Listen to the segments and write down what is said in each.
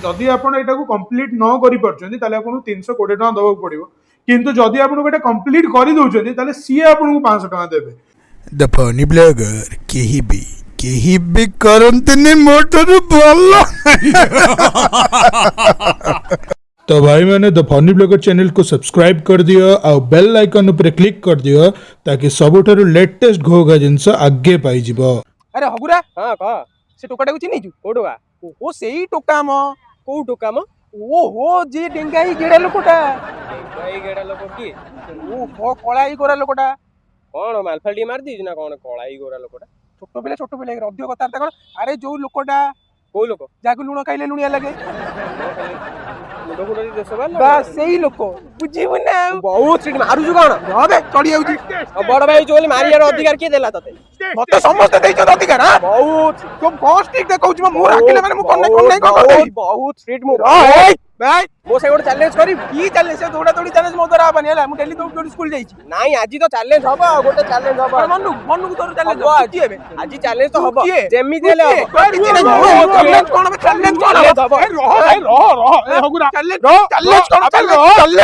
जदि आप एटा को कंप्लीट न करि परछन्ती ताले आपन 320 टका दबाक पड़िबो किंतु जदि आपन एटा कंप्लीट करि दउछन्ती ताले सी आपन 500 टका देबे। द फनी ब्लॉगर केही भी करंतनी मोटर भलो। तो भाई मैंने द फनी ब्लॉगर चैनल को सब्सक्राइब कर दियो और बेल आइकन ऊपर क्लिक कर दियो ताकि सबुठारु लेटेस्ट घोगा जिनस आगे पाई जिवो। अरे हगुरा हां कह से टोकाटा को चिन्ही छु को टोका ओ सेही टोका म को टोका म ओ हो जे डेंगाई गेडा लोकटा डेंगाई गेडा लोक की ओ हो कळाई गोरा लोकटा कोन मालफाल्टी मार दी ना कोन कळाई गोरा लोकटा छोटो पिला रध्य कथा कोन अरे जो लोकटा को लोक जाको लुण खाइले लुणिया लगे बस सही लोक बुझीबु ना बहुत सीट मारू छु कोन रबे चढ़ी आउची बड़ भाई जोली मारियार अधिकार के देला तते मते समस्त देइछ अधिकार हां बहुत तुम कॉस्ट ठीक देखौ छु मु राखिले माने मु कोन बहुत स्ट्रीट मु भाई मो से गोटे चैलेंज करी की चैलेंज से दौड़ा दौड़ी चैलेंज मो द्वारा हबनी हला मु डेली दौड़ी स्कूल जाई छी नाही आजी तो चैलेंज हबो गोटे चैलेंज हबो मनु को तोर चैलेंज हबो आजी हेबे आजी चैलेंज तो हबो जेमी देले हबो चैलेंज कोन हबो चैलेंज कोन हबो रह ए हगुरा चैलेंज कोन चैलेंज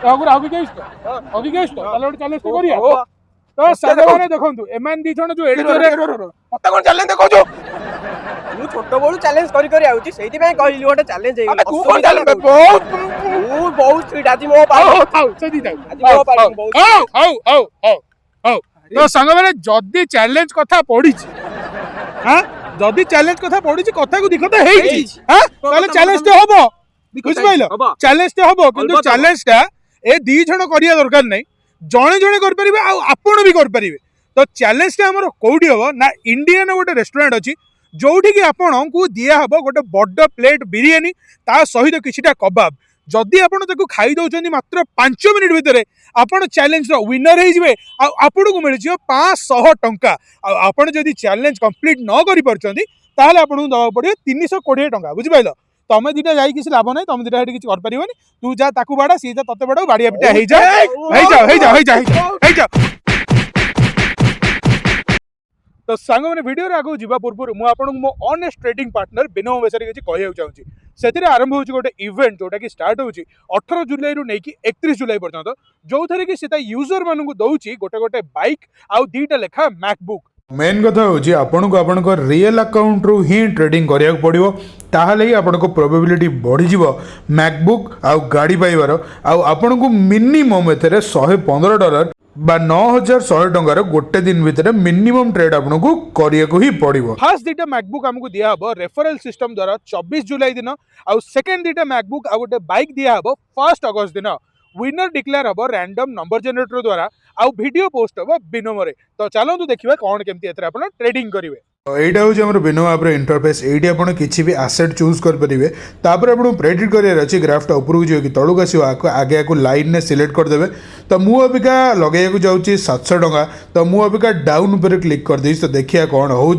हगुरा हगु गेस्ट ताले चैलेंज तो करिया तो सारे माने देखंतु एमान दी जण जो एडी जोरे मते कोन चैलेंज देखौ छु मु छोटो बळू चैलेंज करी आउची सेति पय कहली गोटे चैलेंज हे तू कोन चैलेंज बहुत स्पीड आजी मो पाई सेति जाऊ आजी मो पाई बहुत तो संग माने जदी चैलेंज कथा पड़ी छी हां जदी चैलेंज कथा पड़ी छी कथा को दिखता हेई छी हां ताले चैलेंज तो हबो बुझ पाइलो चैलेंज तो हबो किंतु चैलेंज ता ए दी जण करिया दरकार नै जणे जणे कर परिबे आ आपण भी कर परिबे। तो चैलेंज ता हमर कोडी हबो ना इंडियन गोटे रेस्टोरेंट अछि जोठी कि आपण को दिया हबो गोटे बड़ प्लेट बिरयानी ता सहित किछिटा कबाब जदि आपण ताको खाई दउचंदी मात्र 5 मिनिट भितरे आपण चैलेंज रो विनर हे जिवे आ आपण को मिल जियो 500 टंका आ आपण जदि चैलेंज कंप्लीट न करि परचंदी ताले आपण दबा पड़ियो 320 टंका बुझि पाइलो। तमे दिटा जाई किछ लाभ नै तमे दिटा हेटी किछ कर परिबोनी तू जा ताकू बाडा सी जा तते बाडा बाडिया पिटा हे जा तो सांग मैंने वीडियो रे आगो जीवा पूर्व मु आपन मो ऑनेस्ट ट्रेडिंग पार्टनर बिनो बेसरी किछि कहै चाहूची सेतिरे आरंभ होची गोटे इवेंट जोटा कि स्टार्ट होची 18 जुलाई रु नै कि 31 जुलाई पर्यंत जो थरे कि सेता यूजर मानु को दउची गोटे गोटे बाइक आउ दीटा लेखा मैकबुक। मेन कथा होची आपन को आपन को रियल अकाउंट रु ही ट्रेडिंग करिया पड़िबो ताहले ही आपन को प्रोबेबिलिटी बढ़ी जिवो मैकबुक आउ गाड़ी पाइबार आउ आपन को मिनिमम एथरे $115 बा 9100 टंकार गोटे दिन भितर मिनिमम ट्रेड आपको करिया ही पड़ो। फास्ट दीटा मैकबुक आमको दिया हबो रेफरल सिस्टम द्वारा 24 जुलाई दिन आउ सेकंड दीटा मैकबुक आ गोटे बाइक दिया हबो 1 अगस्त दिन विनर डिक्लेयर हबो रैंडम नंबर जनरेटर द्वारा आउ वीडियो पोस्ट हबो बिनोमरे। तो चलंतु देखिबा कोन केमती एथरे आपण ट्रेडिंग करिवे। एटा हूँ आम बिनो आप इंटरफेस ये आप किसी भी आसेट चूज करेंगे तापर आप प्रेडिक्ट करार अच्छे ग्राफटा उपरको जो कि तलू आसो आगे आपको लाइन ने सिलेक्ट करदे। तो मुझे अबिका लगे जाऊँगी 700 टंका तो मुझे अबिका डाउन पर क्लिक करदे तो देखिए कौन हो।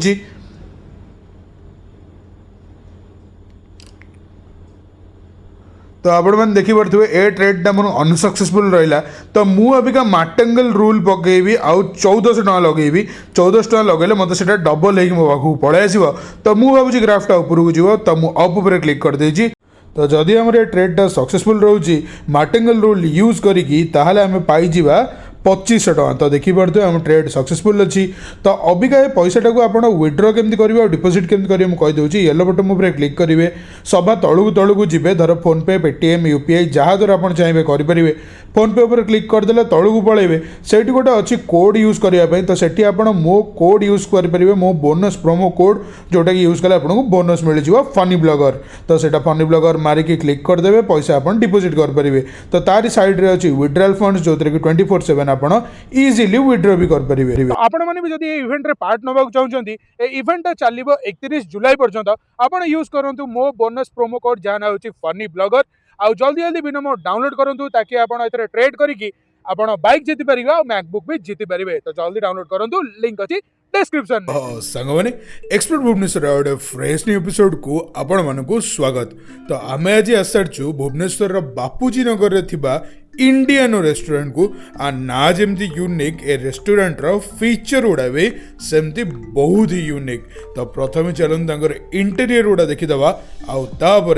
तो आपण मैंने देखिपे ए ट्रेडटा मोर अनसक्सेसफुल रहा तो मुझे अबिका मार्टिंगल रूल पकेबी आउ 1400 टका लगेबी 1400 टका लगेले मत से डबल हो मो पाखु पड़े आसो। तो मुझे भावी ग्राफटा उपरको जीव तो मुझे अप पर क्लिक करदे। तो जदि आम ट्रेडटा सक्सेसफुल रोचे मार्टिंगल रूल यूज करी ताहले आम पाइबा 2500 टका। तो देखिपे आम ट्रेड सक्सेसफुल अच्छी। तो अबिका ये पैसाटा को आप विड्रॉ केमती करेंगे और डिपोजिट केमती करेंगे मुझे कहीदे येलो बटन उपर क्लिक करेंगे सभा तलू जी धर फोन पे पेटीएम यूपीआई जहाँ द्वारा आप चाहिए करेंगे फोन पे उपर क्लिक करदे तलू पलैबे से गोटे अच्छी कोड यूज करने तो सेठी आप मो कोड यूज करेंगे मो बोनस प्रोमो कोड जोटा कि यूज कले आपको बोनस मिल जाए फनी ब्लॉगर। तो सेटा फनी ब्लॉगर मारिकी क्लिक करदे पैसा आप डिपोजिट करेंगे। तो तारी साइड रे अच्छी विड्रॉल फंड्स जो कि 24/7 आपण इजीली विड्रॉ भी कर परिबे। आपण माने भी जदी इवेंट रे पार्ट नबा चाहउचंती ए इवेंट चलिबो 31 जुलाई पर्यंत आपण यूज करंतु मो बोनस प्रोमो कोड जाना होची फनी ब्लॉगर आउ जल्दी जल्दी बिनमो डाउनलोड करंतु ताकि आपण एतरे ट्रेड करिकि आपण बाइक जीति परिबा और मैकबुक भी जीति परिबे। तो जल्दी डाउनलोड करंतु लिंक अछि डिस्क्रिप्शन में। संग माने expert Bhubaneswar out fresh new episode को आपण मानको स्वागत। तो आमे आज आसारछु भुवनेश्वर रो बापूजी नगर रे थिबा इंडियन रेस्टोरेंट को आ ना जमती यूनिक ए रेस्टोरेंट रो फीचर गुड़ा भी सेमती बहुत ही यूनिक। तो प्रथम चलते इंटेरियर गुड़ा देखीदे आउ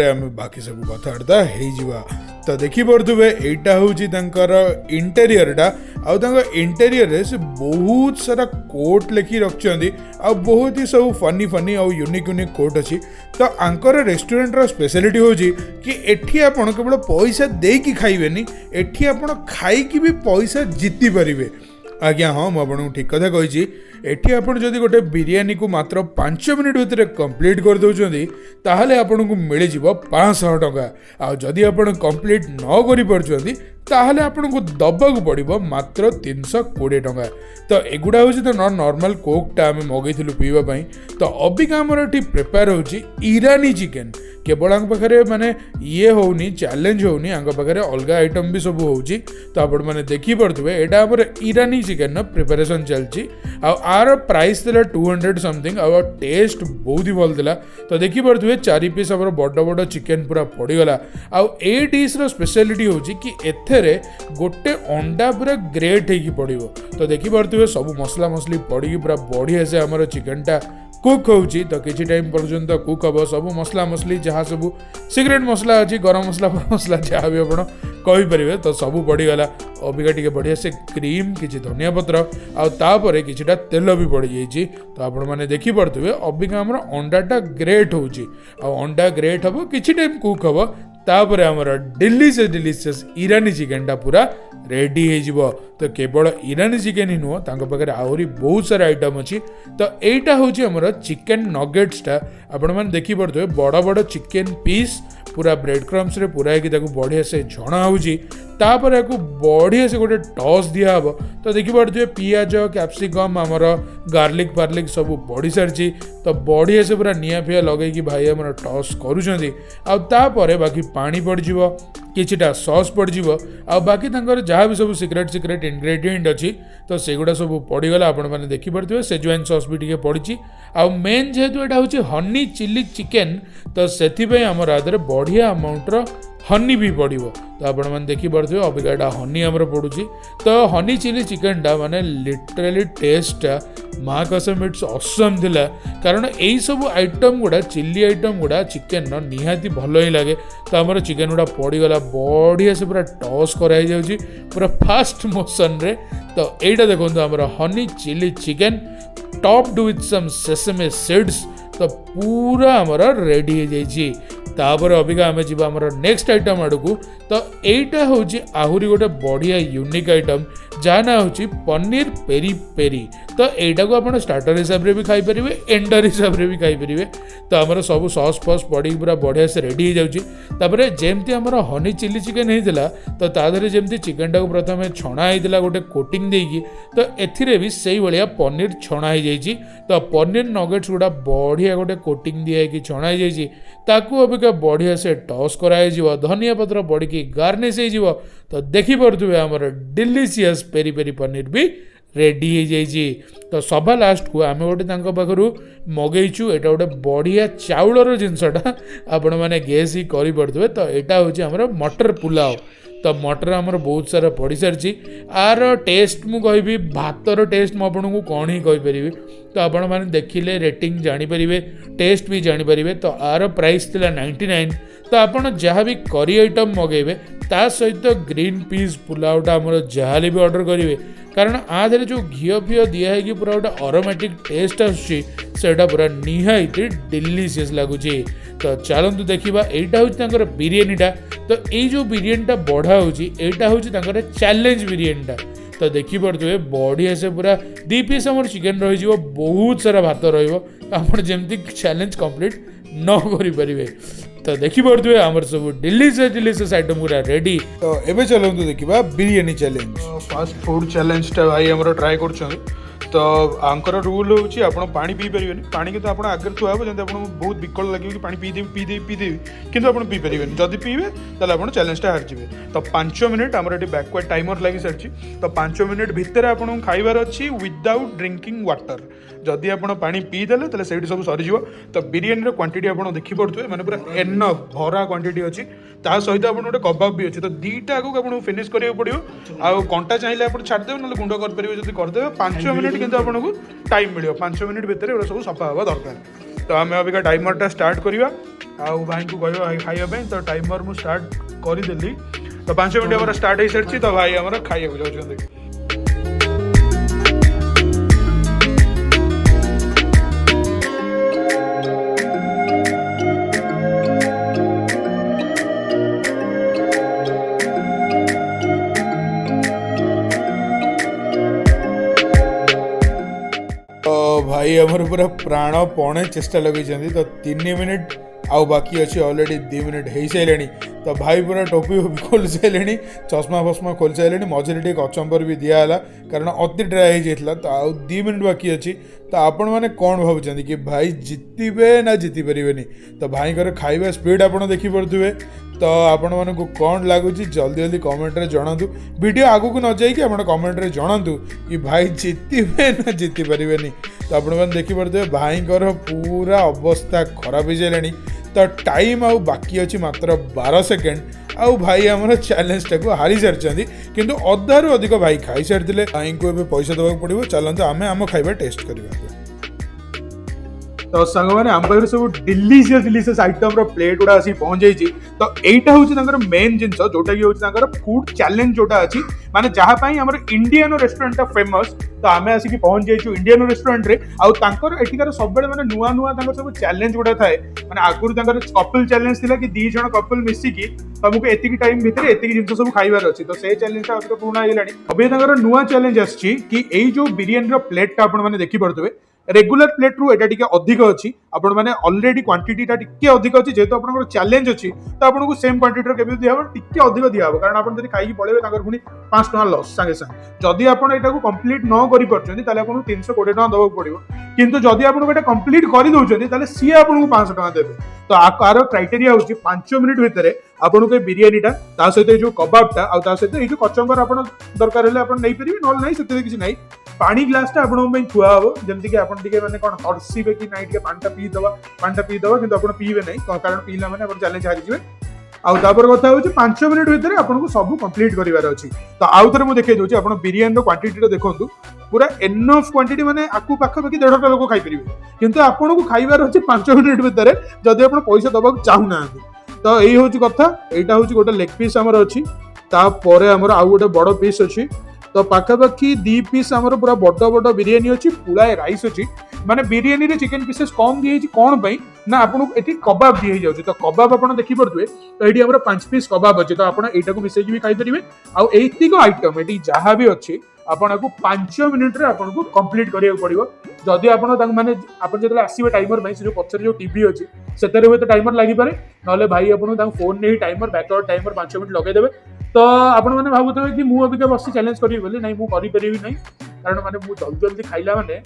आम बाकी सब कथबार्ता हो। तो देखिपे यहाँ हूँ इंटेरियरटा इंटेरियर से बहुत सारा कोट लिखि रखिंट आ बहुत ही सब फनी फनी आउ यूनिक यूनिक कोट अच्छी। तो आंकर रेस्टोरेंट स्पेशलिटी हूँ कि एठी आपण केवल पैसा देकी खाइबेनी, एठी आपण खाइकी भी पैसा जीति पारे। आज्ञा हाँ मुझे ठीक कथा कही। एठी आपण जदि गोटे बिरियानी को मात्र 5 मिनिट भितर कंप्लीट कर दौरान ताहले आपन को मिल जिवो 500 टका। आ जदि आपण कंप्लीट न करि परछंती ताहले आपन को दबाक पड़िबो मात्र 320 टका। तो एगुड़ा हूँ तो नॉर्मल कोकटा आम मगैलु पीवा पाई। तो अबिका आमर ये प्रिपेयर होची इरानी चिकेन। केवल पाखे माने ये होनी चैलेंज होनी पाखे अलग आइटम भी सब होची। तो आपण मैंने देखिपे यहाँ आम इरानी चिकेन प्रिपेरेसन चलती। आर प्राइस था 200 समथिंग। आ टेस्ट बहुत ही भल था। तो देखिपे 4 पीस आम बड़ बड़ चिकेन पूरा पड़गला। आउ ए डिश स्पेशलिटी होची कि एथेरे गोटे अंडा पूरा ग्रेट होगी पड़ो। तो देखिपे सब मसला मसली पड़ी पूरा बढ़िया से आमर चिकेनटा कुक होची। तो किसी टाइम पर्यंत कुक हम सब मसला मसली जहाँ सब सिक्रेट मसला अच्छी गरम मसला जहाँ भी आप कहींपर तो सब पड़गला। अबिका टे बढ़िया से क्रीम किसी धनिया पत्र आउे किसीटा तेल भी पड़ जाइए। तो आपण मैंने देखिपे अबिका आमर अंडाटा ग्रेट होची। अंडा ग्रेट हम किसी टाइम कुक हम तापर आमर डिलीशियस इरानी चिकेनटा पूरा रेडी हो। तो केवल इरानी चिकेन ही नुह पाखे आहरी बहुत सारा आइटम अच्छी। तो यहीटा हूँ आमर चिकेन नगेट्सटा आपण मैंने देखिपे बड़ बड़ चिकेन पीस पूरा ब्रेड क्रम्स रे पूरा बढ़िया से छणा होची। तापर याकू बढ़िया से गोटे टॉस दिया हबो। तो देखिपे पियाज कैप्सिकम आमर गार्लिक फार्लिक सब पड़ सारी। तो बढ़िया से पूरा निआ फिया लगे भाई आमर टॉस करुँच। बाकी पानी पड़जिवो किछिटा सॉस पड़जिवो आ बाकी तांकर जहाँ भी सब सिक्रेट इंग्रेडिएंट अच्छी। तो सेगुड़ा सब पड़गला। आपण मैंने देखिपे सेजवान सॉस भी टिके पड़ी। आ मेन जेहेतु यहाँ हूँ हनी चिली चिकेन तो से आमर आदर बढ़िया अमाउंटर हनी भी पड़ो। तो आपण मैंने देखिपे अबिका हनी आमर पड़ुची। तो हनी चिली चिकेनटा माने लिटराली टेस्टा माँ कसम इट्स असम थिला। कारण यही सब आइटम गुड़ा चिली आइटम गुड़ा चिकेन निहाती भल ही लगे। तो आमर चिकेन गुड़ा पड़गला बढ़िया से पूरा टॉस कराई जाउची पूरा फास्ट मोशन रे। तो यहीटा देखो आमर honey chilli chicken topped with some sesame seeds. तो पूरा आमर रेडी हो जाइए। तापर अबिका आम जी आमर नेक्स्ट आइटम आड़ को। तो यहीटा हूँ आहरी गोटे बढ़िया यूनिक आइटम जहाँ ना हूँ पनीर पेरी पेरी। तो यहीटा को आप स्टार्टर हिसाब से भी खाईपर एंडर हिसाब से भी खाईपर। तो आमर सब सॉस फस पड़ी पूरा बढ़िया से रेडी हो जाऊँगी। जमती आमर हनी चिली चिकेन होता तो तादरे जमती चिकेनटा को प्रथम छणा होता गोटे कोटिंग देकी। तो एथिरे भी से भाया पनीर छणा हो जाइए। तो पनीर नगेट्स गुड़ा बढ़िया गोटे कोटिंग दिखाई छणा हो जाइए। ताकू अबिका बढ़िया से टॉस कराई धनिया पत्र पड़ी गार्निश हो। तो देखिपे आमर डिलीशियस पेरी पेरी पनीर भी रेडी हो जाइए। तो सभा लास्ट को आम गोटे पाखु मगेचु एटा गोटे बढ़िया चाउलर जिनसटा आपण मैंने गेस ही करें। तो यहाँ हूँ आमर मटर पुलाव। तो मटर आमर बहुत सारा पड़ सारी। आर टेस्ट मु कहि भातर टेस्ट मुझे कौन ही कहीपरि। तो आपण मैंने देखिले रेटिंग जानीपर टेस्ट भी जानीपर। तो आर प्राइस थिला 99। तो आपड़ जहाँ भी करी आइटम मगेबे ता सहित ग्रीन पीस पुलावटा आमर जहाँ भी ऑर्डर करेंगे। कारण आधे जो घीओ फीओ दिखाई पूरा गोटे अरोमेटिक टेस्ट आसटा पूरा निहाती डिलीशियस लगुच। तो चलतु देखा यहाँ हूँ बिरियानीटा। तो ये जो बिरियानीटा बढ़ा होटा हूँ चैलेंज बिरियानीटा। तो देखिपे बढ़िया से पूरा 2 पीस आम चिकेन रही बहुत सारा भात रमती चैलेंज कंप्लीट न करें। तो देखिपे आमर सब डिलीशियस आइटम पूरा रेडी। तो एबे चलतु देखा बिरियानी चैलेंज फास्ट फूड चैलेंजटा भाई आमर ट्राए कर। तो आंकर रूल होची आपण पानी पी परिबेनी पानी किंतु आपण आगर थुआ हो जंते आपण बहुत विकल लागियो कि पानी पी देबी किंतु आपण पी परिबेनी जदी पीबे ताले आपण चैलेंज टा हार जिवे तो 5 मिनिट हमर एटी बैकवर्ड टाइमर लागि सरची तो 5 मिनिट भितर आपण खाइबार अछि विदाउट ड्रिंकिंग वाटर जदि आपण पानी पी देले ताले सेठी सब सरी जिवो तो बिरयानी रो क्वांटिटी आपण देखि पड़तुए माने पूरा एनफ भरा क्वांटिटी अछि ता सहित आपण गोटे कबाब भी अछि तो दीटा को आपण फिनिश करियो पड़ियो आ कंटा चाहिए आपण छाड़ देबे नले गुंडो कर परिबे जदि कर देबे 5 मिनिट किंतु आपण को टाइम मिलियो 5 मिनिट भितर एरा सब सफा हवा दरकार तो आमे अबिका टाइमर टा स्टार्ट करिवा आ भाई को कहयो खाइया पे तो टाइमर मु स्टार्ट करि देली तो 5 मिनिट हमर स्टार्ट हे सरची तो भाई हमर खाइया को जाउ छथि भाई हमर पूरा प्राण पणे चेष्टा लगे तो 3 मिनिट आउ बाकी अच्छी ऑलरेडी 2 मिनिट हो सारे तो भाई पूरा टोपी वोपी खोल सारे चश्मा फश्मा खोल सारे मझे टे कचम्बर भी दिहला कारण अति ड्राए हो तो आउ 2 मिनिट बाकी अच्छी तो आपण मैंने कौन भावुं कि भाई जितबे ना जीति पारे तो भाई खाଇବା स्पीड आप देखिपे तो आपण मानक कौन लगुच जल्दी जल्दी कमेंट रे जणातु वीडियो आगु को न जाइए आप कमेंट रे जणातु कि भाई जीतबे ना जीति पारे तो आपण मैंने देखिपे भाई पूरा अवस्था खराब हो जाए तो टाइम आउ बाकी अच्छी मात्र 12 सेकेंड आउ भाई आम चैलेंज टाक हारी सारी किंतु अधारू अधिक भाई खाई सारी भाई को पैसा देवाक पड़ो चलते आम आम खाଇବା टेस्ट करवा तो सांग मैंने आम पाखे सब डिलीशियस आइटम रो प्लेट गुड़ा आसी पहुंच जाइए तो यहाँ हूँ मेन जिन जोटा कि फूड चैलेंज जोटा अच्छी माने जहाँ आम इंडियन रेस्टोरेंट फेमस तो आम आसिक पहुंच जाइए इंडियन रेस्टोरेंट रे आउर एठिकार सब माने नुआ नुआ सब चैलेंज गुड़ा थाए माने आगुरी कपल चैलेंज थिला कि 2 जण कपल मिसिकी तुमको एतिकी टाइम भितर एतिकी जिन सब खाइबार अच्छी तो से चैलेंज टा अधिक पुराना होइलानी अबे नुआ चैलेंज आछि कि एई जो बिरयानी रो प्लेट टा आपण माने देखि पड़तबे रेगुलर प्लेट रु एटा टिके अधिक अछि आपण माने ऑलरेडी क्वांटिटी टा टिके अधिक अछि जेतो आपनकर चैलेंज अछि तो आपनको सेम क्वांटिटी रो केबे दियाबो टिके अधिक दियाबो कारण आपण जदी खाई पळेबे ताकर पुनी 5 टका लॉस संगे संगे जदी आपण एटा को कंप्लीट न करि परछन्ती ताले आपन 320 टका दबो पड़िबो किंतु जदी आपण एटा कंप्लीट करि दोछन्ती ताले सी आपन 500 टका देबे तो आकार क्राइटेरिया होछि 5 मिनिट भितरे आपन को बिरयानी टा ता सहित जो कबाब टा आ ता सहित ए जो कचंबर आपन दरकार हेले आपन नै परिबे नल नै सते किछि नै पानी ग्लास टा आपन में थुआ हो जमति कि आपन टिके माने कोन हरसीबे कि नाइट के पानी टा पी दवा किंतु आपन पीबे नै कारण पीला माने आपन चैलेंज हारि जिवे आउ तापर कथा होछि 5 मिनिट भितर आपन को सब कंप्लीट करिवार अछि तो आउ थरे मु देखै दोछि आपन बिरयानी रो क्वांटिटी रो देखंतु पूरा एनफ क्वांटिटी माने आकु पाखा बाकी 1.5 टा लोक खाइ परिबे किंतु आपन को खाइबार अछि 5 मिनिट भितर जदि आपन पैसा दबा चाहू ना तो एई होछि कथा एटा होछि गोटे लेग पीस हमर अछि ता परे हमर आउ गोटे बड़ पीस अछि तो पाखापाखि 2 पीस आमर पूरा बड़ बड़ बिरयानी अच्छी पुलाए राइस अच्छी माने बिरयानी रे चिकन पीसेस कम दी कौन पाई ना आपन एठी कबाब दी जाउछि तो कबाब आपन देखि पड़तुए तो एठी हमर 5 पीस कबाब अछि तो आपन एटा को मिसेज भी खाइ परिबे आ एतिको आइटम एठी जहां भी अछि आपन को 5 मिनिट रे आपन को कंप्लीट करिया पड़िबो जदि आपन ताक माने आपन जेतले आसीबे टाइमर भाई से जो पछर जो टीवी अछि सेतरे होय तो टाइमर लागि पारे नले भाई आपन ताक फोन ने ही टाइमर बैकवर्ड टाइमर 5 मिनिट लगे देबे तो आपण मैंने भावुवे कि मु अबिका बस चैलेंज करी बोली नहीं मु करि परिबी नहीं कारण माने मु जल्दी जल्दी खाइला माने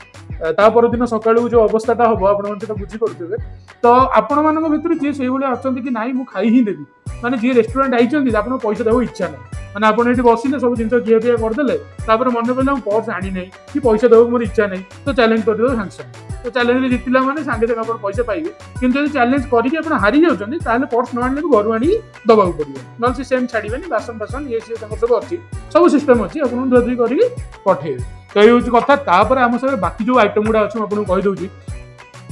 ता पर दिन सकाळू जो अवस्थाटा हबो आपण माने तो बुझी करथुबे तो आपण मानक भितर जे सेही बोले अछंती कि नाही मु खाइ ही देबी माने जे रेस्टोरेंट आइचंती आपण पैसा देबो इच्छा नहीं माने आपण एठी बसिले सब जिंस किया किया कर देले तापर मन पड़ला हम पर्स आनी नहीं कि पैसा देबो मोर इच्छा नहीं तो चैलेंज कर दो सांग तो चैलेंज रे जितिला माने सांगे संगे आपण पैसा पाइबे किंतु यदि चैलेंज करिके आपण हारि जाउछंती ताले पर्स न आनले घर आनी दबाउ पड़िबो नल से सेम छाड़ीबेनी बासन बासन ये सब अच्छी सब सिस्टम अच्छी आपन धोई करके पठेबे तो ये हूँ कथा तापर आम सब बाकी जो आइटम गुड़ा अच्छे आपको कहीदे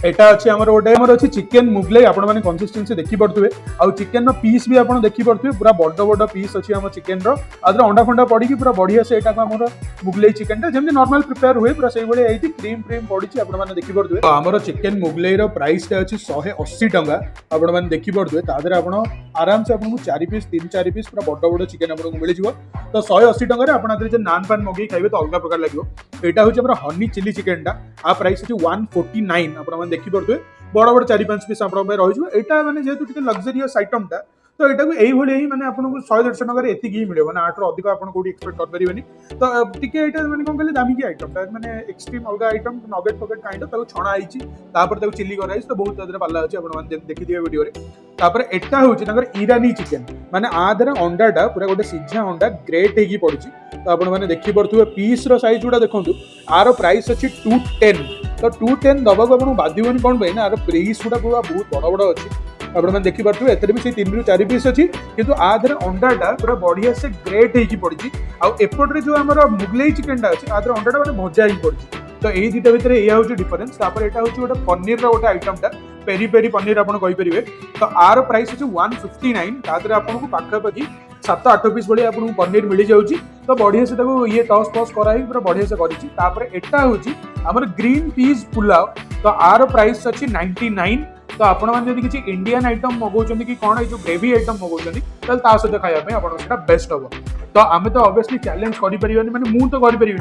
एटा अच्छी आमर गोटे आमर अच्छी चिकेन मुगलाई आपण मैंने कंसिस्टेंसी देखि पड़ुए आउ चिकेन पीस भी आपन देखि पड़ुए पूरा बड़ बड़ पीस अच्छी आम चिकेन आदर अंडा फंडा पड़ी पूरा बढ़िया से एटा आमर मुगलाई चिकेन टा जमी नॉर्मल प्रिपेयर हुए पूरा से भाई क्रीम क्रीम पड़ी आपण मैंने देखि पड़ुए आमर चिकेन मुगलाई प्राइस टा अच्छी 180 टंका आपण मैंने देखि पड़ुए तादर आपण आराम से आपको 4 पीस 3-4 पीस पूरा बड़ बड़ चिकेन आपको मिल जाव तो 180 टंका आपन नान पान मगे खाइबे तो अलग प्रकार लगे एटा हूँ हनी चिली चिकेन टा आ प्राइस अच्छी 149 आपण देखि पड़ुए बड़ बड़ 4-5 पीस आप रही है यहाँ मैंने जेहतु लग्जरीयस आइटम टा तो यहाँ को यही मैंने आपको 100-150 टकर एति ही मिले मैंने आठ अधिक आप एक्सपेक्ट करें तो टिके मैंने कौन कहले दामिकी आइटम मैंने एक्सट्रीम अलग आइटम नगेट फगेट काइंड छणा होती चिली कराई तो बहुत तरह पाला अच्छे आप देखिए वीडियो तापर एटा हूँ ईरानी चिकेन माने आधे अंडाटा पूरा गोटे सिझा अंडा ग्रेट होगी पड़ी तो आप देखिपे पीस रईज गुड़ा देखो आर प्राइस अच्छी 210 तो 210 दबाक आपको बाधिबनी कौन पे ना पीस गुड़ा पूरा बहुत बड़ बड़ अच्छी आप देखिपे एथेर भी 3 ରୁ 4 पीस अच्छी किंतु आधे अंडाटा पूरा बढ़िया से ग्रेट होगी पड़ी आउटे जो आम मुगलई चिकेनटा अच्छी आधे अंडाटा मैंने भजा ही पड़ी तो यही दुटा भितर यह हूँ डिफरेन्स यहाँ हूँ गोटे पनीर रोटे आइटमटा पेरी पेरी पनीर आपरे तो आर प्राइस अच्छे 159 तादर आपको पाखापाखि 7-8 पीस भाई आपको पनीर मिल जाऊँगी तो बढ़िया से ये टस टस कराई पूरा बढ़िया से करा हूँ आमर ग्रीन पीस पुलाव तो आर प्राइस अच्छी 99 तो आपण मैंने किसी इंडियन आइटम मगाउं कि कौन ये ग्रेवी आइटम मगाउं तो सहित खायापी आपड़ा बेस्ट हम तो आम तो ऑब्वियसली चैलेंज करें मैंने मुझे तो करें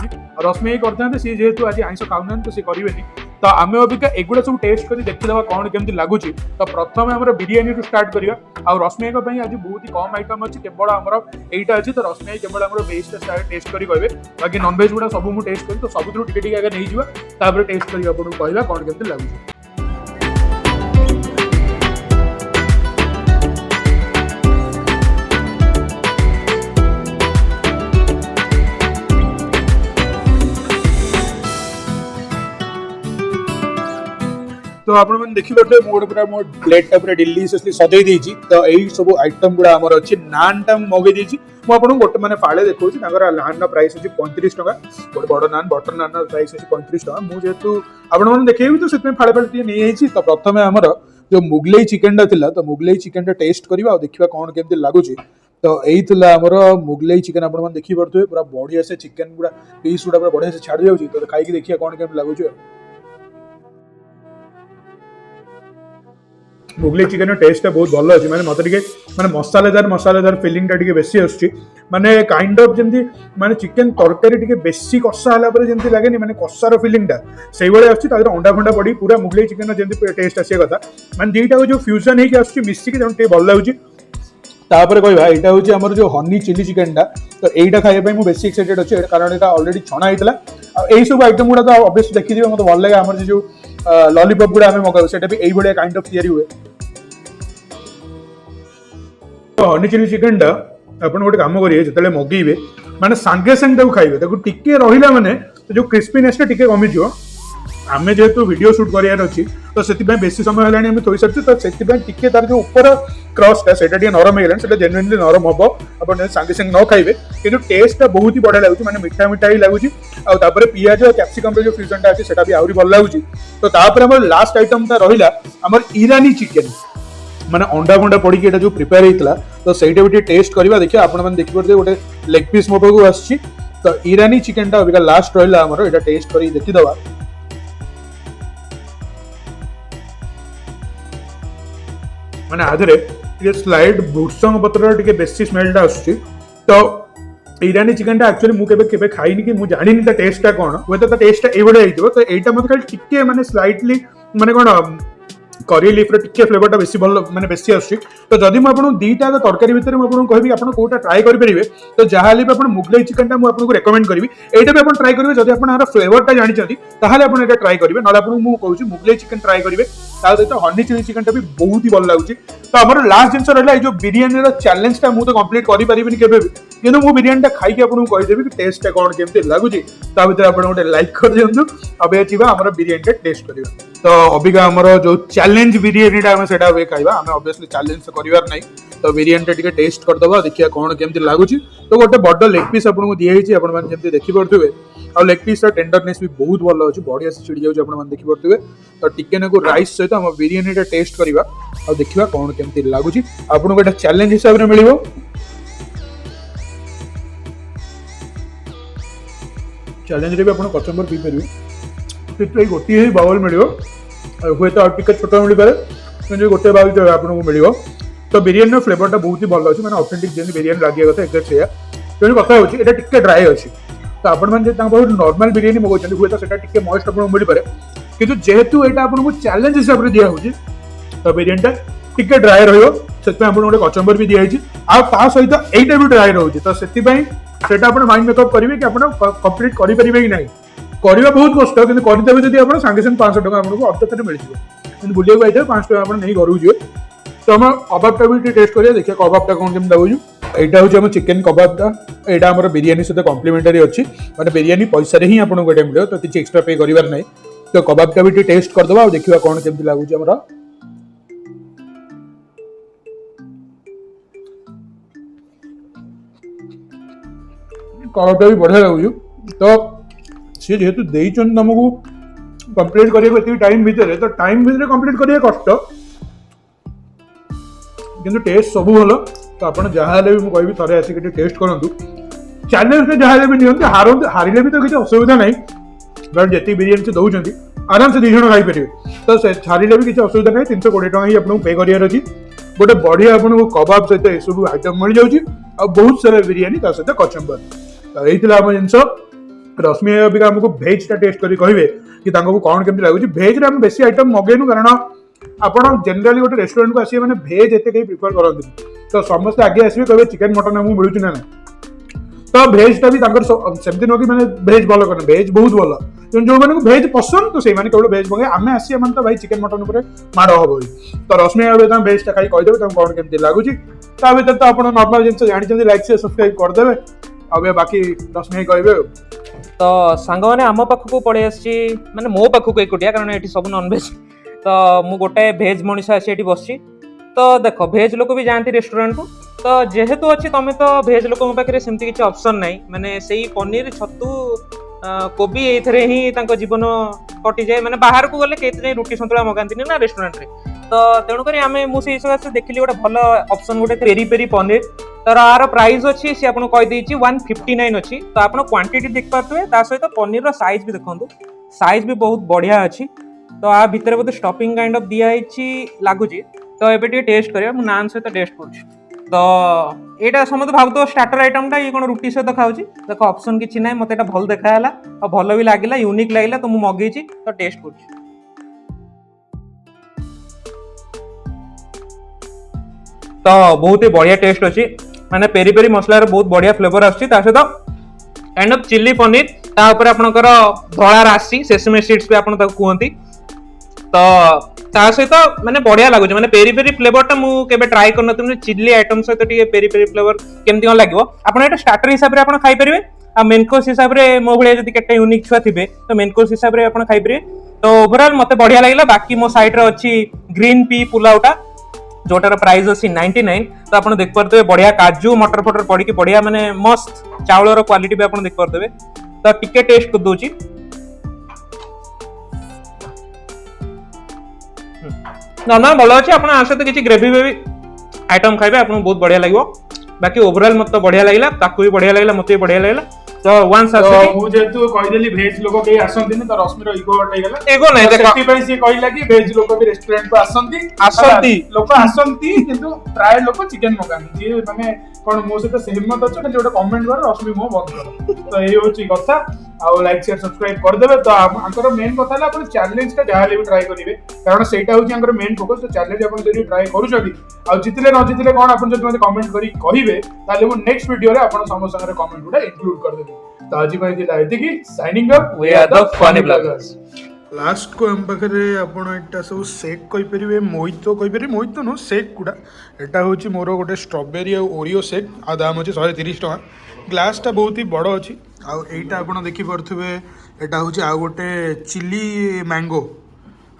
रश्मि करते सी जेहतु आज आइंस खाऊना तो सी करेंगे तो आम अबिका एगुड़ा सब टेस्ट कर देखीदा कौन केमती लगुच तो प्रथम आम बिरियानी स्टार्ट करवा आ रश्मि आज बहुत ही कम आइटम अच्छी केवल आमर यहीटा अच्छी तो रश्मि केवल आम वेजटा टेस्ट कर कहे बाकी नॉनवेज गुड़ा सब मुझे टेस्ट करी तो सब टे आगे नहीं जावा टेस्ट कर कहवा कौन केमती लगुच तो आप देखिए मोटे पूरा मो प्लेटा पूरा डिलीशियसली सजई देछि तो यही सब आइटम गुड़ा आमर अच्छी नानटा मगे देछि मुझे गोटे मैंने फाड़े देखा नान प्राइस अच्छी 35 टका गोटे बड़ नान बटर नान प्राइस अच्छी 35 टका मुझे आपने देखेबी तो से फाड़े फाड़े नहीं तो प्रथम आमर जो मुगलई चिकेनटा थिला तो मुगलई चिकेनटा टेस्ट करवा देखा कौन केमती लगुच तो यही आमर मुगलई चिकेन आप देखिपे पूरा बढ़िया से चिकेन गुड़ा पीस गुड़ा पूरा बढ़िया से छाड़ जाऊँगी तो खाई देखिए कौन केमती लगुच मुगलई चिकेन टेस्ट बहुत भल अच्छी मैंने मत माने मसालेदार फिलिंग टा बेसी आसुची माने काइंड ऑफ जमती माने चिकेन तरकारी टिके बेसी कषा होला पर जमती लागेनी माने कषार फिलिंग टा सेही भले आसुची तादर अंडा फंडा पड़ी पूरा मुगलई चिकेन जमती टेस्ट आसिया कथा माने दीटा को जो फ्यूजन हेकी आसुची मिसिकी जण टे भल लागुची तापर कहवा यहाँ हूँ आमर जो हनी चिली चिकेनटा तो यहीटा खाइबा मुझे बेसी एक्साइटेड अच्छे कारण यहाँ ऑलरेडी छणा होता यही सब आइटम गुड़ा तो ऑब्वियसली देखिए मतलब भल लगे आमर जो लॉलीपॉप गुड़ा आम मगाऊ से भी यही काइंड ऑफ तैयारी हुए तो हनी चिली चिकेन टा आप गोटे कम करेंगे जो मगेबे माने सांगे सांगे खाइबे टिके रहा माने जो क्रिस्पीनेस टिके कमिज आम जेहेतु वीडियो शूट करार अच्छी तो से बेसी समय है थोई सारी तो से तार जो ऊपर क्रॉसटा से नरम हो जेनुइनली नरम हम आप सांगे सांगे न खाइबे कि टेस्टा बहुत ही बढ़िया लगुच मैंने मीठा मीठा ही लगुच आउे पियाज और कैप्सिकम जो फ्यूजनटा अच्छी से भी आहरी भल लगुच तो आम लास्ट आइटमटा रहा आम ईरानी चिकेन माने अंडा फंडा पड़ी जो प्रिपेयर होता तो सहीटा भी टेस्ट करवा देखिए आपने देखिए गोटे लेग पीस मो पाक आसी तो ईरानी चिकेनटा अबिका लास्ट रहा आमर यहाँ टेस्ट कर देखीदवा माने आधे स्लाइड भृषंग पत्र टे बेसी स्मेलटा आसुची तो ईरानी चिकेनटा एक्चुअली मुझे खाई कि मुझे जानी टेस्टा कौन हुए तो टेस्टा ये तो यहाँ मतलब खाली टिके माने स्लाइटली माने कौन करी लीफ्र टिके फ्लेवरटा बेसी भल माने बेसी आसुची तो जदि मुझे दीटा तरकारी भितर मुझे कहबी आप कोटा ट्राए करेंगे तो जहाँ भी आप मुगलई चिकेनटा मुझे रेकमेंड करी यहाँ भी आप ट्राए करेंगे जब आप फ्लेवरटा जानते आप ट्राए करेंगे ना आपको कहूँ मुगलई चिकेन ट्राए करेंगे सहित हनी चिली चिकेनटा भी बहुत ही भल लगुच तो आम लास्ट जिन रहा जो बिरियानी चैलेंजटा मुझे कंप्लीट करें केवे भी किंतु मु बिरियानीटा खाई आपको कहीदेवी कि टेस्टा कौन केमती लगुच ता भर आप गोटे लाइक कर दिखाँ अब आम बिरियानीटा टेस्ट करवा तो अबिका आमर जो चैलेंज बिरियानीटा आम से खाइबा आम ऑब्वियसली चैलेंज करार ना तो बिरियानीटा टिके टेस्ट करदबा देखिए कौन केमती लगुच तो गोटे बड़ लेग पीस आपको दिखाई आपने देखिपे आ लेग पीस टेंडरनेस भी बहुत भल अच्छी बढ़िया से छिड़ी जाऊँ आप देखिपे तो टिके नाकु राइस सहित आम बिरियानीटा टेस्ट करवा और देखा कौन केमती लगुच आपको गोटे चैलेंज हिसाब से मिल चैलेंज रे भी आप कचम्बर पी पारे गोटे बाउल मिल हुए तो टे छोट मिल पाए गोटे बाउल आपको मिल तो बिरियानी फ्लेवरटा बहुत ही भल अच्छी मैंने ऑथेंटिक जमी बिरियानी लगे कथा एक्जाक्ट से तेणु कथा होची एटा टिके ड्राई अच्छी तो आपने नॉर्मल बिरियानी मगाउछन्ति हुए तो सेटा टिके मॉइस्ट आपको मिल पारे किंतु जेहेतु एटा आपको चैलेंज हिसाब से दिया होची तो बिरियानीटा टिके ड्राई रहियो ସେଥିପାଇଁ ଆପଣଙ୍କୁ ଗୋଟେ କଚମ୍बर ବି ଦିଆଯାଇଛି ଆଉ ତା ସହିତ ଏଇଟା ବି ଡ୍ରାଏ ରହୁଛି ତ ସେଥିପାଇଁ ସେଟା ଆପଣ ମାଇଣ୍ଡ ମେକଅପ୍ କରିବେ କି ଆପଣ କମ୍ପ୍ଲିଟ୍ କରିପାରିବେ କି ନାହିଁ କରିବା ବହୁତ କଷ୍ଟ କିନ୍ତୁ କରିଦେବେ ଯଦି ଆପଣ ସାଙ୍ଗେ ସାଙ୍ଗେ 500 ଟଙ୍କା ଆପଣଙ୍କୁ ଅଯଥାରେ ମିଳିଯିବ କିନ୍ତୁ ବୁଲିବାକୁ ଆଇଥିବେ 500 ଟଙ୍କା ଆପଣ ନେଇ ଘରକୁ ଯିବେ ତ ଆମ କବାବଟା ବି ଟିକେ ଟେଷ୍ଟ କରିବା ଦେଖିବା କବାବଟା କ'ଣ କେମିତି ଲାଗୁଛି এইটা হচ্ছে আমার চিকেন কবাবটা এটা আমার বিরিয়ানি সহ কমপ্লিমেন্টারি অছি মানে বিরিয়ানি পয়সারে হি আপনাকে এটা মিলিব তো কিছু এক্সট্রা পে করিবার নাই তো কবাবটা বি টিকে টেস্ট করদেবা আর দেখিবা কোন কেমতি লাগুଛି আমার কবাবটা বি বঢ়িয়া লাগুଛି তো সে যেহেতু ଦେଇଛନ୍ତି ତମକୁ কমপ্লিট କରିବାକୁ এত টাইম ভিতরে তো টাইম ভিতরে কমপ্লিট କରିବା কষ্ট কিন্তু টেস্ট ସବୁ ଭଲ ତ ଆପଣ ଯାହା ହେଲେ ବି ମୁଁ କହିବି ଥରେ ଆସିକି ଟିକେ ଟେଷ୍ଟ କରନ୍ତୁ ଚ୍ୟାଲେଞ୍ଜରେ ଯାହା ହେଲେ ବି ନିଅନ୍ତୁ ହାରିଲେ ବି ତ କିଛି ଅସୁବିଧା ନାହିଁ କାରଣ ଯେତିକି ବିରିୟାନୀ ସେ ଦେଉଛନ୍ତି ଆରାମସେ 2 ଜଣ ଖାଇପାରିବେ ତ ସେ ହାରିଲେ ବି କିଛି ଅସୁବିଧା ନାହିଁ 320 ଟଙ୍କା ହିଁ ଆପଣଙ୍କୁ ପେ କରିବାର ଅଛି ଗୋଟେ ବଢ଼ିଆ ଆପଣଙ୍କୁ କବାବ ସହିତ ଏସବୁ ଆଇଟମ୍ ମିଳିଯାଉଛି ଆଉ ବହୁତ ସାରା ବିରିୟାନୀ ତା ସହିତ କଚମ୍ବର ତ ଏଇଥିଲା ଆମ ଜିନିଷ ରଶ୍ମି ଅବିକା ଆମକୁ ଭେଜ୍ଟା ଟେଷ୍ଟ କରି କହିବେ କି ତାଙ୍କୁ କ'ଣ କେମିତି ଲାଗୁଛି ଭେଜ୍ରେ ଆମେ ବେଶୀ ଆଇଟମ୍ ମଗେଇନୁ କାରଣ ଆପଣ ଜେନେରାଲି ଗୋଟେ ରେଷ୍ଟୁରାଣ୍ଟକୁ ଆସିବେ ମାନେ ଭେଜ୍ ଏତେ କେହି ପ୍ରିଫର କରନ୍ତିନି ତ ସମସ୍ତେ ଆଗେ ଆସିବେ କହିବେ ଚିକେନ ମଟନ ଆମକୁ ମିଳୁଛି ନା ନାହିଁ ତ ଭେଜ୍ଟା ବି ତାଙ୍କର ସେମିତି ନୁହଁ କି ମାନେ ଭେଜ୍ ଭଲ କରେ ଭେଜ୍ ବହୁତ ଭଲ କିନ୍ତୁ ଯେଉଁମାନଙ୍କୁ ଭେଜ୍ ପସନ୍ଦ ତ ସେଇମାନେ କେବଳ ଭେଜ୍ ମଗେଇ ଆମେ ଆସିବା ମାନେ ତ ଭାଇ ଚିକେନ ମଟନ ଉପରେ ମାଡ଼ ହବ ତ ରଶ୍ମି ଏବେ ତାଙ୍କ ଭେଜ୍ଟା ଖାଇ କହିଦେବେ ତାଙ୍କୁ କ'ଣ କେମିତି ଲାଗୁଛି ତା ଭିତରେ ତ ଆପଣ ନର୍ମାଲ ଜିନିଷ ଜାଣିଛନ୍ତି ଲାଇକ୍ ସେୟାର ସବସ୍କ୍ରାଇବ୍ କରିଦେବେ ଆଉ ବାକି ରଶ୍ମି କହିବେ ଆଉ ତ ସାଙ୍ଗମାନେ ଆମ ପାଖକୁ ପଳେଇ ଆସିଛି ମାନେ ମୋ ପାଖକୁ ଏକୁଟିଆ କାରଣ ଏଠି ସବୁ ନନଭେଜ୍ ତ ମୁଁ ଗୋଟାଏ ଭେଜ୍ ମଣିଷ ଆସି ଏଠି ବସିଛି ତ ଦେଖ ଭେଜ୍ ଲୋକ ବି ଯାଆନ୍ତି ରେଷ୍ଟୁରାଣ୍ଟକୁ ତ ଯେହେତୁ ଅଛି ତମେ ତ ଭେଜ୍ ଲୋକଙ୍କ ପାଖରେ ସେମିତି କିଛି ଅପସନ୍ ନାହିଁ ମାନେ ସେଇ ପନିର ଛତୁ କୋବି ଏଇଥିରେ ହିଁ ତାଙ୍କ ଜୀବନ କଟିଯାଏ ମାନେ ବାହାରକୁ ଗଲେ କେତେ ଯାଇ ରୁଟି ସନ୍ତୁଳା ମଗାନ୍ତିନି ନା ରେଷ୍ଟୁରାଣ୍ଟରେ ତ ତେଣୁକରି ମୁଁ ସେଇ ସକାଶେ ଦେଖିଲି ଗୋଟେ ଭଲ ଅପସନ୍ ଗୋଟେ ପେରି ପେରି ପନିର ତାର ଆର ପ୍ରାଇସ୍ ଅଛି ସେ ଆପଣଙ୍କୁ କହିଦେଇଛି 159 ଅଛି ତ ଆପଣ କ୍ୱାଣ୍ଟିଟି ଦେଖିପାରୁଥିବେ ତା ସହିତ ପନିରର ସାଇଜ୍ ବି ଦେଖନ୍ତୁ ସାଇଜ୍ ବି ବହୁତ ବଢ଼ିଆ ଅଛି ତ ଆ ଭିତରେ ବୋଧେ ଷ୍ଟଫିଂ କାଇଣ୍ଡ ଅଫ୍ ଦିଆହେଇଛି ଲାଗୁଛି ତ ଏବେ ଟିକେ ଟେଷ୍ଟ କରିବା ମୁଁ ନାନ୍ ସହିତ ଟେଷ୍ଟ କରୁଛି ତ ଏଇଟା ସମସ୍ତେ ଭାବୁଥିବ ଷ୍ଟାର୍ଟର ଆଇଟମ୍ଟା ଇଏ କ'ଣ ରୁଟି ସହିତ ଖାଉଛି ଦେଖ ଅପସନ୍ କିଛି ନାହିଁ ମୋତେ ଏଇଟା ଭଲ ଦେଖାହେଲା ଆଉ ଭଲ ବି ଲାଗିଲା ୟୁନିକ୍ ଲାଗିଲା ତ ମୁଁ ମଗେଇଛି ତ ଟେଷ୍ଟ କରୁଛି ତ ବହୁତ ହି ବଢ଼ିଆ ଟେଷ୍ଟ ଅଛି ମାନେ ପେରି ପେରି ମସଲାର ବହୁତ ବଢ଼ିଆ ଫ୍ଲେଭର ଆସୁଛି ତା ସହିତ କାଇଣ୍ଡ ଅଫ୍ ଚିଲି ପନିର ତା ଉପରେ ଆପଣଙ୍କର ଧଳା ରାଶି ସେସମି ସିଡ୍ସ ବି ଆପଣ ତାକୁ କୁହନ୍ତି ତ ତା ସହିତ ମାନେ ବଢ଼ିଆ ଲାଗୁଛି ମାନେ ପେରି ପେରି ଫ୍ଲେଭରଟା ମୁଁ କେବେ ଟ୍ରାଏ କରିନଥିଲି ଚିଲି ଆଇଟମ୍ ସହିତ ଟିକେ ପେରି ପେରି ଫ୍ଲେଭର କେମିତି କ'ଣ ଲାଗିବ ଆପଣ ଏଇଟା ଷ୍ଟାର୍ଟର ହିସାବରେ ଆପଣ ଖାଇପାରିବେ ଆଉ ମେନ୍ କୋର୍ସ ହିସାବରେ ମୋ ଭଳିଆ ଯଦି କେତେ ୟୁନିକ୍ ଛୁଆ ଥିବେ ତ ମେନ୍ କୋର୍ସ ହିସାବରେ ଆପଣ ଖାଇପାରିବେ ତ ଓଭରଅଲ୍ ମୋତେ ବଢ଼ିଆ ଲାଗିଲା ବାକି ମୋ ସାଇଡ୍ରେ ଅଛି ଗ୍ରୀନ୍ ପି ପୁଲାଉଟା जोटार प्राइस अच्छी 99 तो आप देखिपे बढ़िया काजू मटर फटर पड़ी बढ़िया माने मस्त चाउलर क्वालिटी भी आप देखिपे तो टिके टेस्ट कर दूची नॉर्मल भल अच्छे आप सहित किसी ग्रेवी बेबी आइटम खाइबे आपको बहुत बढ़िया लगे बाकी ओवरऑल मत बढ़िया लगे ताकू भी बढ़िया लगे मत भी बढ़िया लगे तो वंस ମୁଁ ଯେହେତୁ କହିଦେଲି ଭେଜ୍ ଲୋକ କେହି ଆସନ୍ତିନି ତ ରଶ୍ମିର ଇଗୋ ହଟେଇଗଲା एगो नहीं देखो ସେଥିପାଇଁ ସିଏ କହିଲା କି ଭେଜ୍ ଲୋକ ବି ରେଷ୍ଟୁରାଣ୍ଟକୁ ଆସନ୍ତି ଲୋକ ଆସନ୍ତି କିନ୍ତୁ ପ୍ରାୟ ଲୋକ ଚିକେନ ମଗାନ୍ତି ଯିଏ ମାନେ କ'ଣ ମୋ ସହିତ ସହମତ ଅଛ ଖାଲି ଗୋଟେ କମେଣ୍ଟ କର ରଶ୍ମି ମୋ ବନ୍ଦ କର ତ ଏଇ ହଉଛି କଥା ଆଉ ଲାଇକ୍ ସେୟାର ସବସ୍କ୍ରାଇବ୍ କରିଦେବେ ତ ଆଙ୍କର ମେନ୍ କଥା ହେଲା ଆପଣ ଚ୍ୟାଲେଞ୍ଜଟା ଯାହା ହେଲେ ବି ଟ୍ରାଏ କରିବେ କାରଣ ସେଇଟା ହଉଛି ଆଙ୍କର ମେନ୍ ଫୋକସ୍ ତ ଚ୍ୟାଲେଞ୍ଜ ଆପଣ ଯଦି ଟ୍ରାଏ କରୁଛନ୍ତି ଆଉ ଜିତିଲେ ନ ଜିତିଲେ କ'ଣ ଆପଣ ଯଦି ମୋତେ କମେଣ୍ଟ କରି କହିବେ ତାହେଲେ ମୁଁ ନେକ୍ସଟ ଭିଡିଓରେ ଆପଣ ସମସ୍ତଙ୍କର କମେଣ୍ଟ ଗୁଡ଼ା ଇନକ୍ଲୁଡ୍ କରିଦେବି ତ ଆଜି ପାଇଁ ଥିଲା ଏତିକି signing off we are the funny bloggers ଲାଷ୍ଟକୁ ଆମ ପାଖରେ ଆପଣ ଏଇଟା ସବୁ ସେକ୍ କହିପାରିବେ ମୋହିତ କହିପାରିବେ ମୋହିତ ନୁହଁ ସେକ୍ ଗୁଡ଼ା ଏଇଟା ହେଉଛି ମୋର ଗୋଟେ ଷ୍ଟ୍ରବେରୀ ଆଉ ଓରିଓ ସେକ୍ ଆଉ ଦାମ୍ ଅଛି 130 ଟଙ୍କା ଗ୍ଲାସ୍ଟା ବହୁତ ହି ବଡ଼ ଅଛି ଆଉ ଏଇଟା ଆପଣ ଦେଖିପାରୁଥିବେ ଏଇଟା ହେଉଛି ଆଉ ଗୋଟେ ଚିଲି ମ୍ୟାଙ୍ଗୋ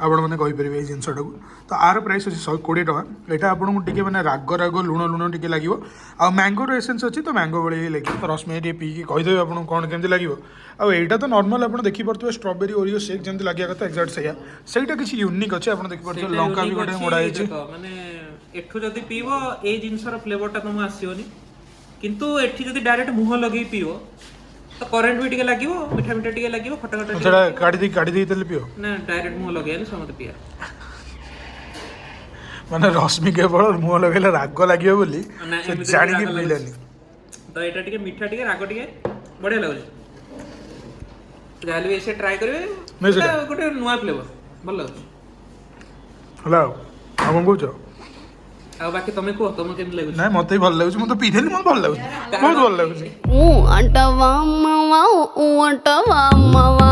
ଆପଣମାନେ କହିପାରିବେ ଏଇ ଜିନିଷଟାକୁ ତ ଆର ପ୍ରାଇସ୍ ଅଛି 120 ଟଙ୍କା ଏଇଟା ଆପଣଙ୍କୁ ଟିକେ ମାନେ ରାଗ ରାଗ ଲୁଣ ଲୁଣ ଟିକେ ଲାଗିବ ଆଉ ମ୍ୟାଙ୍ଗୋର ଏସେନ୍ସ ଅଛି ତ ମ୍ୟାଙ୍ଗୋ ଭଳି ଲାଗିବ ତ ରଶ୍ମି ଟିକେ ପିଇକି କହିଦେବେ ଆପଣଙ୍କୁ କ'ଣ କେମିତି ଲାଗିବ ଆଉ ଏଇଟା ତ ନର୍ମାଲ ଆପଣ ଦେଖିପାରୁଥିବେ ଷ୍ଟ୍ରବେରୀ ଓରିଓ ସେକ୍ ଯେମିତି ଲାଗିବା କଥା ଏକ୍ଜାକ୍ଟ ସେଇଟା କିଛି ୟୁନିକ୍ ଅଛି ଆପଣ ଦେଖିପାରୁଥିବେ ଲଙ୍କା ବି ଗୋଟେ ମୋଡ଼ା ହେଇଛି ମାନେ ଏଠୁ ଯଦି ପିଇବ ଏଇ ଜିନିଷର ଫ୍ଲେଭରଟା ତମକୁ ଆସିବନି କିନ୍ତୁ ଏଠି ଯଦି ଡାଇରେକ୍ଟ ମୁହଁ ଲଗେଇ ପିଇବ ତ କରେଣ୍ଟ ବି ଟିକେ ଲାଗିବ ମିଠା ମିଠା ଟିକେ ଲାଗିବ ଖଟା ଖଟା ସେଟା କାଢି ଦେଇ ତାହେଲେ ପିଅ ନା ଡାଇରେକ୍ଟ ମୁହଁ ଲଗେଇଲେ ସମସ୍ତେ ପିଆ ମାନେ ରଶ୍ମି କେବଳ ମୁହଁ ଲଗେଇଲେ ରାଗ ଲାଗିବ ବୋଲି ସେ ଜାଣିକି ପିଇଲେନି ତ ଏଇଟା ଟିକେ ମିଠା ଟିକେ ରାଗ ଟିକେ ବଢିଆ ଲାଗୁଛି ଯାହେଲେ ବି ଏସେ ଟ୍ରାଏ କରିବେ ଗୋଟେ ନୂଆ ଫ୍ଲେଭର ଭଲ ଲାଗୁଛି ହେଲା ଆଉ କ'ଣ କହୁଛ ଆଉ ବାକି ତମେ କୁହ ତମକୁ କେମିତି ଲାଗୁଛି? ନାଇଁ ମତେ ବି ଭଲ ଲାଗୁଛି, ମୁଁ ତ ପିଇଥିଲି, ମତେ ଭଲ ଲାଗୁଛି, ବହୁତ ଭଲ ଲାଗୁଛି। Ooh, atava mama, ooh, atava mama.